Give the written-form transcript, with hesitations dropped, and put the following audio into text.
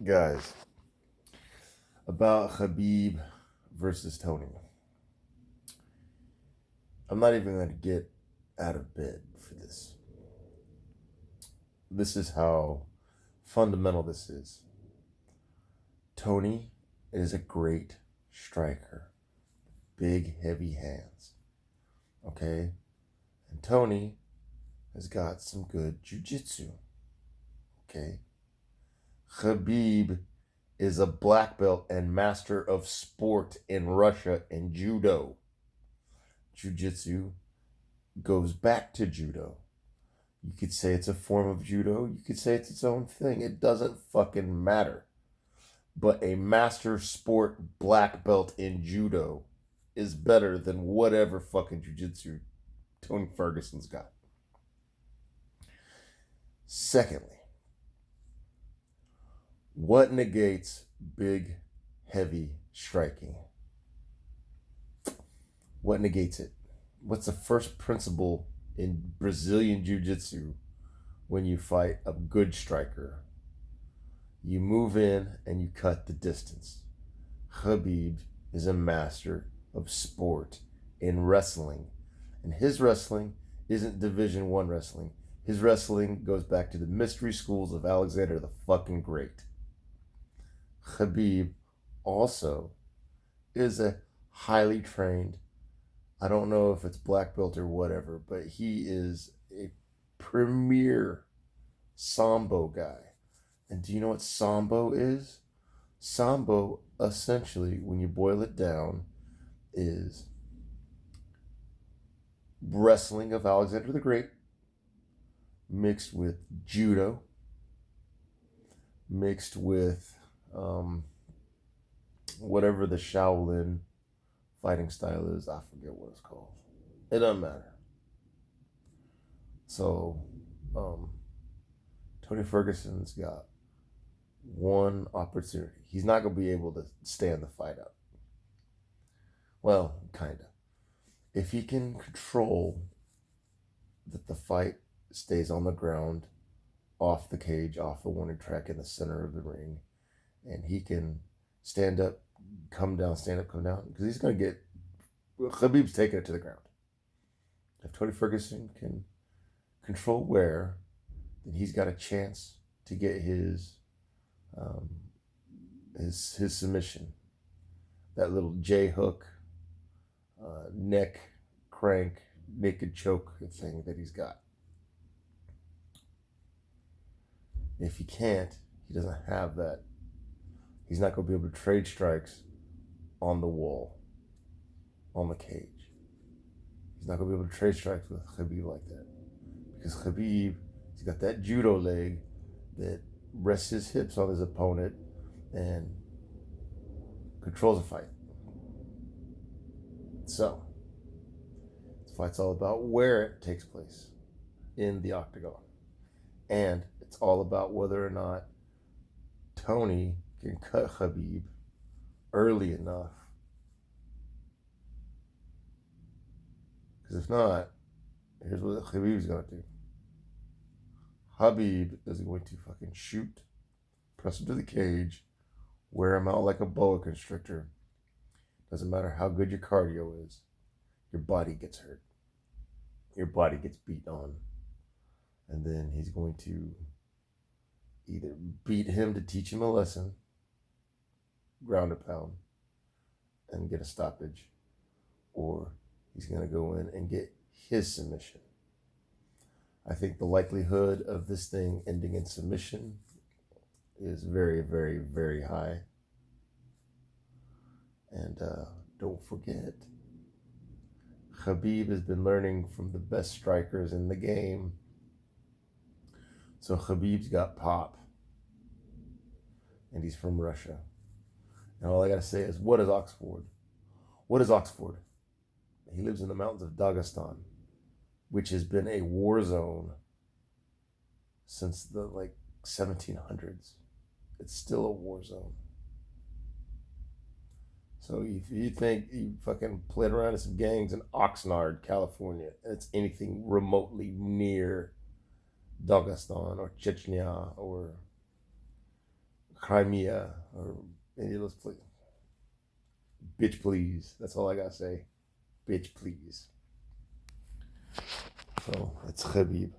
Guys, about Khabib versus Tony. I'm not even going to get out of bed for this. This is how fundamental this is. Tony is a great striker. Big, heavy hands. Okay? And Tony has got some good jiu-jitsu. Okay? Khabib is a black belt and master of sport in Russia and judo. Jiu-jitsu goes back to judo. You could say it's a form of judo. You could say it's its own thing. It doesn't fucking matter. But a master sport black belt in judo is better than whatever fucking jiu-jitsu Tony Ferguson's got. Secondly, what negates big, heavy striking? What negates it? What's the first principle in Brazilian Jiu-Jitsu when you fight a good striker? You move in and you cut the distance. Khabib is a master of sport in wrestling. And his wrestling isn't Division I wrestling. His wrestling goes back to the mystery schools of Alexander the fucking Great. Khabib also is a highly trained, I don't know if it's black belt or whatever, but he is a premier Sambo guy. And do you know what Sambo is? Sambo, essentially, when you boil it down, is wrestling of Alexander the Great mixed with judo, mixed with whatever the Shaolin fighting style is. I forget what it's called. It doesn't matter. So, Tony Ferguson's got one opportunity. He's not going to be able to stand the fight out. Well, kind of. If he can control that the fight stays on the ground, off the cage, off the warning track in the center of the ring, and he can stand up, come down, stand up, come down, because he's going to get, Khabib's taking it to the ground. If Tony Ferguson can control where, then he's got a chance to get his submission. That little J hook, neck crank, naked choke thing that he's got. If he can't, he doesn't have that. He's not going to be able to trade strikes on the wall, on the cage. He's not going to be able to trade strikes with Khabib like that. Because Khabib, he's got that judo leg that rests his hips on his opponent and controls the fight. So, this fight's all about where it takes place in the octagon. And it's all about whether or not Tony can cut Khabib early enough. Because if not, here's what Khabib's going to do. Khabib is going to fucking shoot, press him to the cage, wear him out like a boa constrictor. Doesn't matter how good your cardio is, your body gets hurt. Your body gets beat on. And then he's going to either beat him to teach him a lesson, ground a pound, and get a stoppage, or he's going to go in and get his submission. I think the likelihood of this thing ending in submission is very, very, very high. And don't forget, Khabib has been learning from the best strikers in the game. So Khabib's got pop. And he's from Russia. And all I got to say is, what is Oxford? What is Oxford? He lives in the mountains of Dagestan, which has been a war zone since the 1700s. It's still a war zone. So if you think you fucking played around in some gangs in Oxnard, California, and it's anything remotely near Dagestan or Chechnya or Crimea or any of those places. Bitch, please. That's all I gotta say. Bitch, please. So it's Khabib.